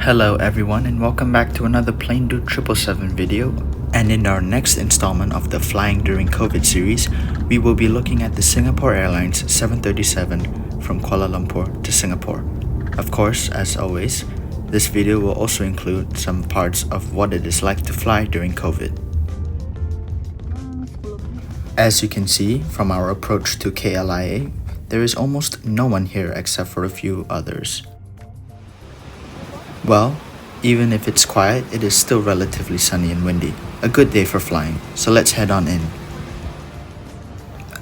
Hello everyone and welcome back to another Plane Dude 777 video. And in our next installment of the Flying During COVID series, we will be looking at the Singapore Airlines 737 from Kuala Lumpur to Singapore. Of course, as always, this video will also include some parts of what it is like to fly during COVID. As you can see from our approach to KLIA, there is almost no one here except for a few others. Well, even if it's quiet, it is still relatively sunny and windy. A good day for flying, so let's head on in.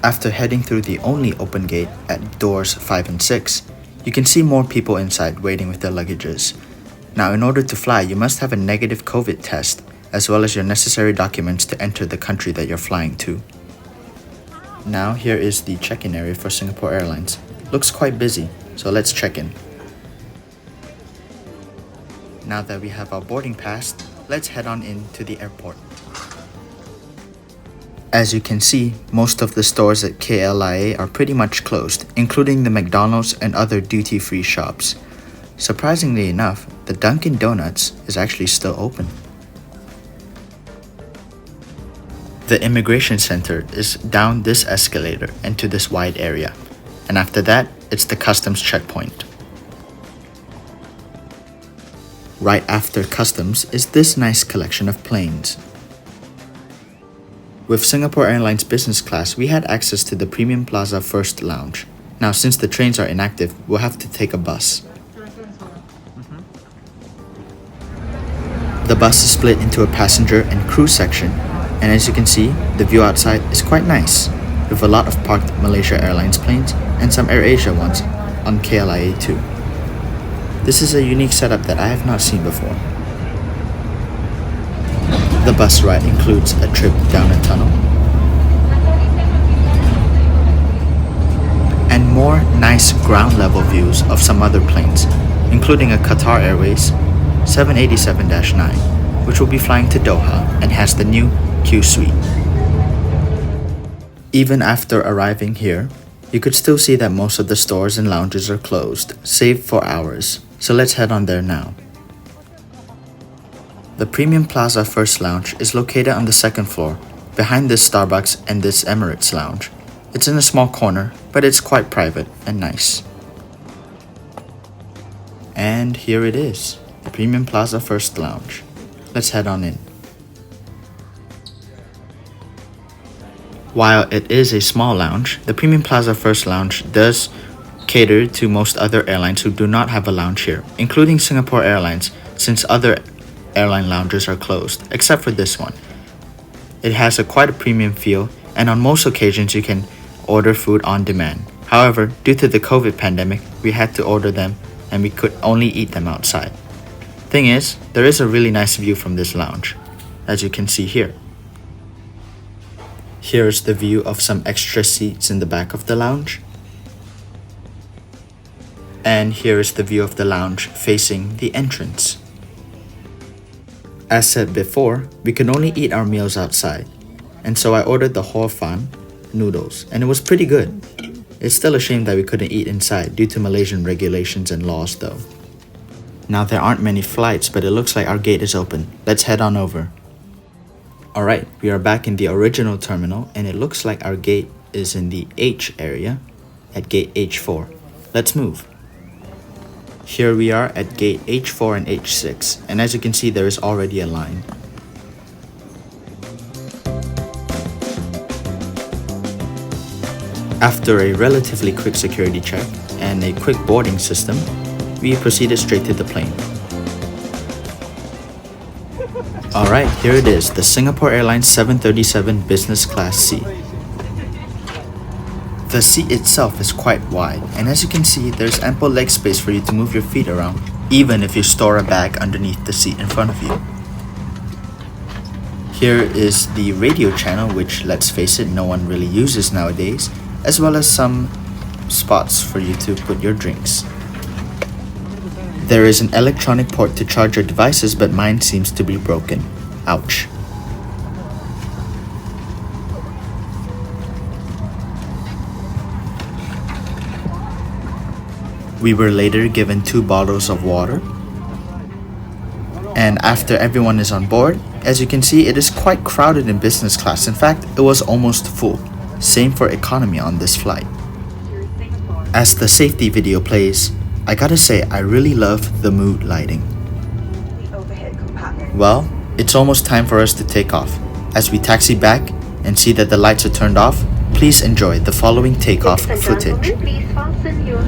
After heading through the only open gate at doors 5 and 6, you can see more people inside waiting with their luggages. Now, in order to fly, you must have a negative COVID test, as well as your necessary documents to enter the country that you're flying to. Now, here is the check-in area for Singapore Airlines. Looks quite busy, so let's check in. Now that we have our boarding pass, let's head on into the airport. As you can see, most of the stores at KLIA are pretty much closed, including the McDonald's and other duty-free shops. Surprisingly enough, the Dunkin' Donuts is actually still open. The immigration center is down this escalator into this wide area, and after that, it's the customs checkpoint. Right after customs is this nice collection of planes. With Singapore Airlines business class, we had access to the Premium Plaza First Lounge. Now, since the trains are inactive, we'll have to take a bus. The bus is split into a passenger and crew section, and as you can see, the view outside is quite nice, with a lot of parked Malaysia Airlines planes and some AirAsia ones on KLIA too. This is a unique setup that I have not seen before. The bus ride includes a trip down a tunnel and more nice ground level views of some other planes, including a Qatar Airways 787-9, which will be flying to Doha and has the new Q Suite. Even after arriving here, you could still see that most of the stores and lounges are closed, save for ours. So let's head on there now. The Premium Plaza First Lounge is located on the second floor, behind this Starbucks and this Emirates Lounge. It's in a small corner, but it's quite private and nice. And here it is, the Premium Plaza First Lounge. Let's head on in. While it is a small lounge, the Premium Plaza First Lounge does cater to most other airlines who do not have a lounge here, including Singapore Airlines, since other airline lounges are closed, except for this one. It has quite a premium feel, and on most occasions you can order food on demand. However, due to the COVID pandemic, we had to order them and we could only eat them outside. Thing is, there is a really nice view from this lounge, as you can see here. Here's the view of some extra seats in the back of the lounge. And here is the view of the lounge facing the entrance. As said before, we can only eat our meals outside, and so I ordered the hor fun noodles, and it was pretty good. It's still a shame that we couldn't eat inside due to Malaysian regulations and laws though. Now there aren't many flights, but it looks like our gate is open. Let's head on over. Alright, we are back in the original terminal, and it looks like our gate is in the H area at gate H4. Let's move. Here we are at gate H4 and H6, and as you can see, there is already a line. After a relatively quick security check and a quick boarding system, we proceeded straight to the plane. Alright, here it is, the Singapore Airlines 737 Business Class C. The seat itself is quite wide, and as you can see, there's ample leg space for you to move your feet around, even if you store a bag underneath the seat in front of you. Here is the radio channel, which, let's face it, no one really uses nowadays, as well as some spots for you to put your drinks. There is an electronic port to charge your devices, but mine seems to be broken. Ouch. We were later given 2 bottles of water And after everyone is on board, as you can see, it is quite crowded in business class. In fact, it was almost full. Same for economy on this flight. As the safety video plays, I gotta say I really love the mood lighting. Well, it's almost time for us to take off. As we taxi back and see that the lights are turned off, please enjoy the following takeoff footage. Please fasten your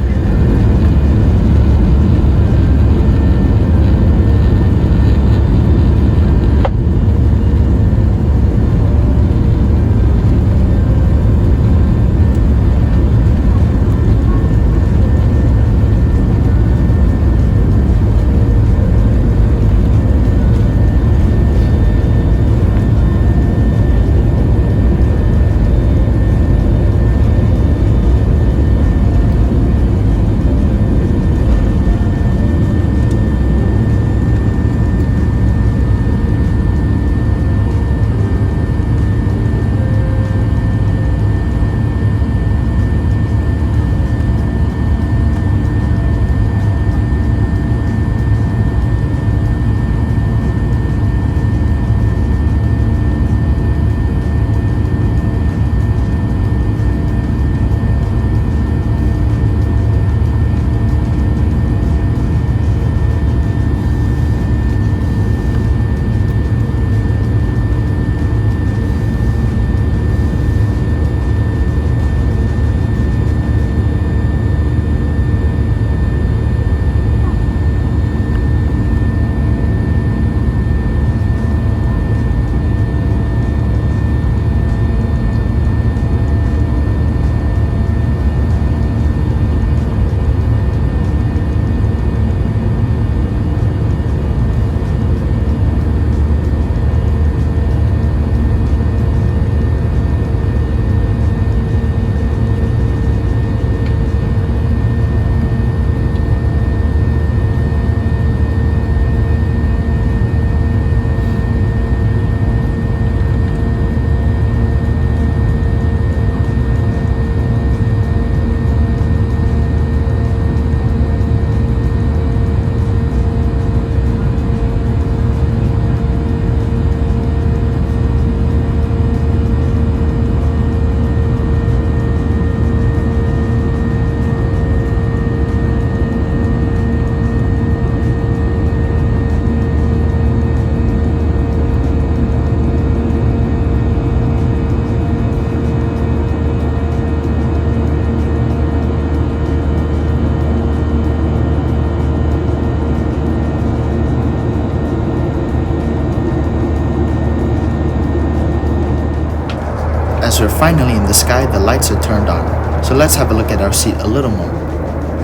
As we're finally in the sky, the lights are turned on. So let's have a look at our seat a little more.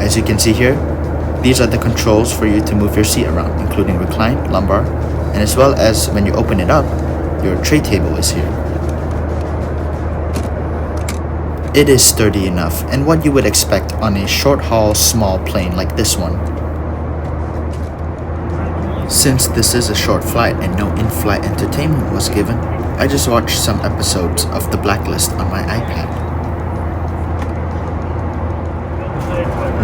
As you can see here, these are the controls for you to move your seat around, including recline, lumbar, and as well as when you open it up, your tray table is here. It is sturdy enough and what you would expect on a short-haul small plane like this one. Since this is a short flight and no in-flight entertainment was given, I just watched some episodes of The Blacklist on my iPad.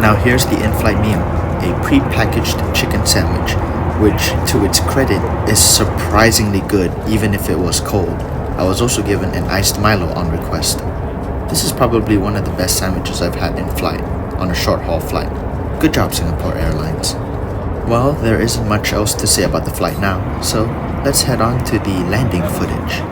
Now here's the in-flight meal, a pre-packaged chicken sandwich, which to its credit is surprisingly good even if it was cold. I was also given an iced Milo on request. This is probably one of the best sandwiches I've had in flight, on a short-haul flight. Good job, Singapore Airlines. Well, there isn't much else to say about the flight now, so let's head on to the landing footage.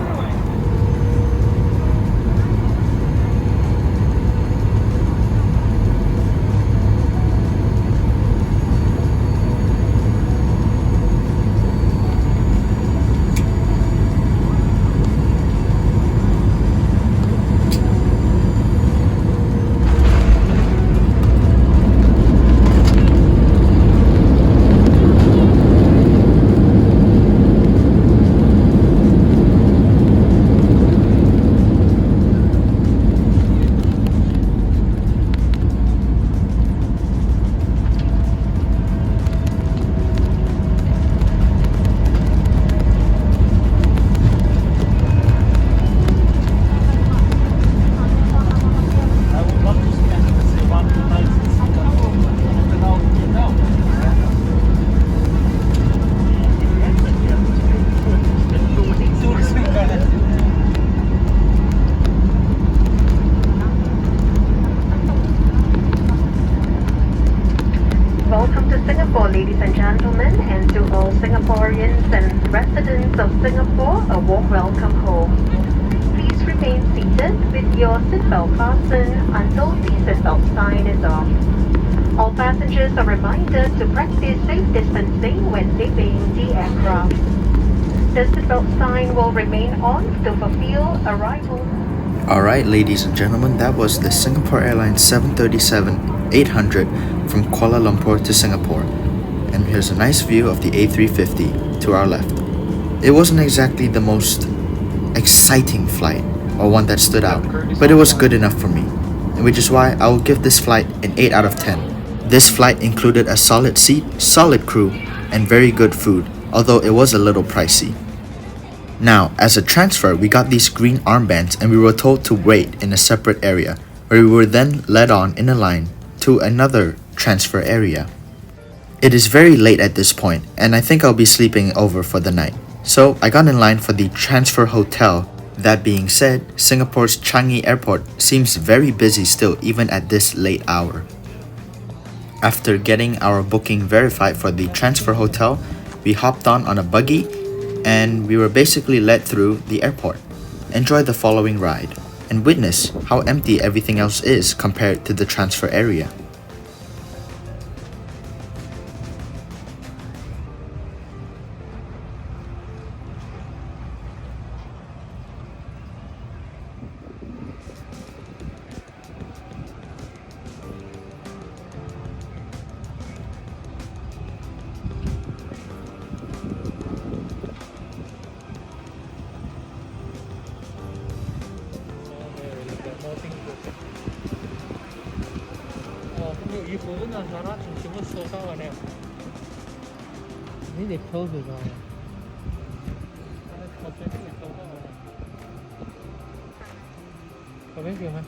gentlemen, and to all Singaporeans and residents of Singapore, a warm welcome home. Please remain seated with your seatbelt fastened until the seatbelt sign is off. All passengers are reminded to practice safe distancing when leaving the aircraft. The seatbelt sign will remain on to fulfill arrival. Alright, ladies and gentlemen, that was the Singapore Airlines 737-800 from Kuala Lumpur to Singapore. And here's a nice view of the A350 to our left. It wasn't exactly the most exciting flight or one that stood out, but it was good enough for me, which is why I will give this flight an 8 out of 10. This flight included a solid seat, solid crew, and very good food, although it was a little pricey. Now, as a transfer, we got these green armbands and we were told to wait in a separate area, where we were then led on in a line to another transfer area. It is very late at this point, and I think I'll be sleeping over for the night. So I got in line for the transfer hotel. That being said, Singapore's Changi airport seems very busy still even at this late hour. After getting our booking verified for the transfer hotel, we hopped on a buggy and we were basically led through the airport. Enjoy the following ride and witness how empty everything else is compared to the transfer area. 이 부분은 하나 중심을 쏘다가네요. Really close it on. Có biết gì không?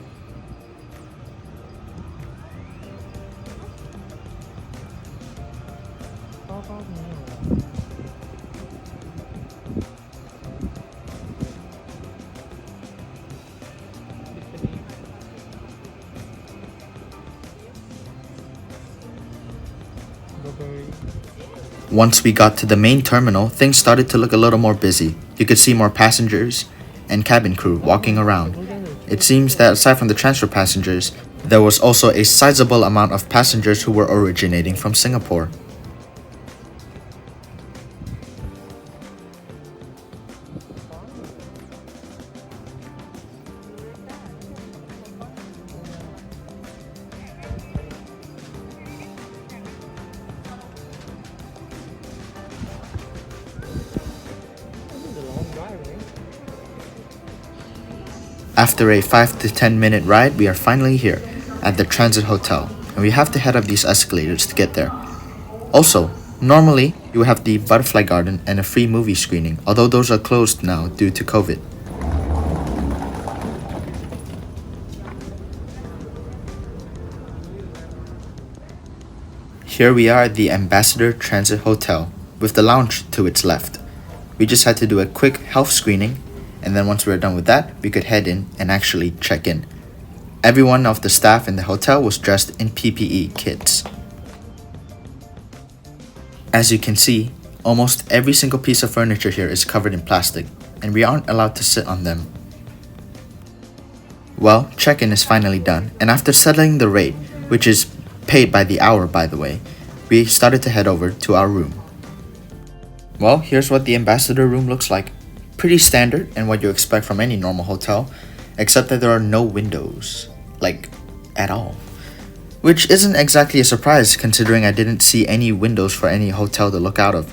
Có nhiều. Once we got to the main terminal, things started to look a little more busy. You could see more passengers and cabin crew walking around. It seems that aside from the transfer passengers, there was also a sizable amount of passengers who were originating from Singapore. After a 5 to 10 minute ride, we are finally here at the transit hotel, and we have to head up these escalators to get there. Also, normally you would have the butterfly garden and a free movie screening, although those are closed now due to COVID. Here we are at the Ambassador Transit Hotel with the lounge to its left. We just had to do a quick health screening, and then once we were done with that, we could head in and actually check in. Everyone of the staff in the hotel was dressed in PPE kits. As you can see, almost every single piece of furniture here is covered in plastic, and we aren't allowed to sit on them. Well, check-in is finally done, and after settling the rate, which is paid by the hour by the way, we started to head over to our room. Well, here's what the Ambassador room looks like. Pretty standard and what you expect from any normal hotel, except that there are no windows, like at all. Which isn't exactly a surprise considering I didn't see any windows for any hotel to look out of.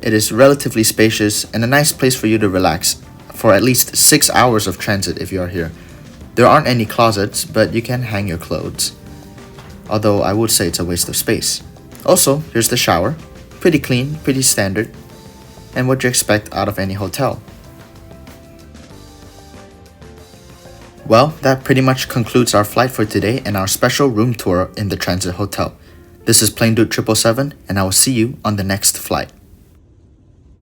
It is relatively spacious and a nice place for you to relax for at least 6 hours of transit if you are here. There aren't any closets, but you can hang your clothes. Although I would say it's a waste of space. Also, here's the shower. Pretty clean, pretty standard, and what you expect out of any hotel. Well, that pretty much concludes our flight for today and our special room tour in the transit hotel. This is Plane Dude 777, and I will see you on the next flight.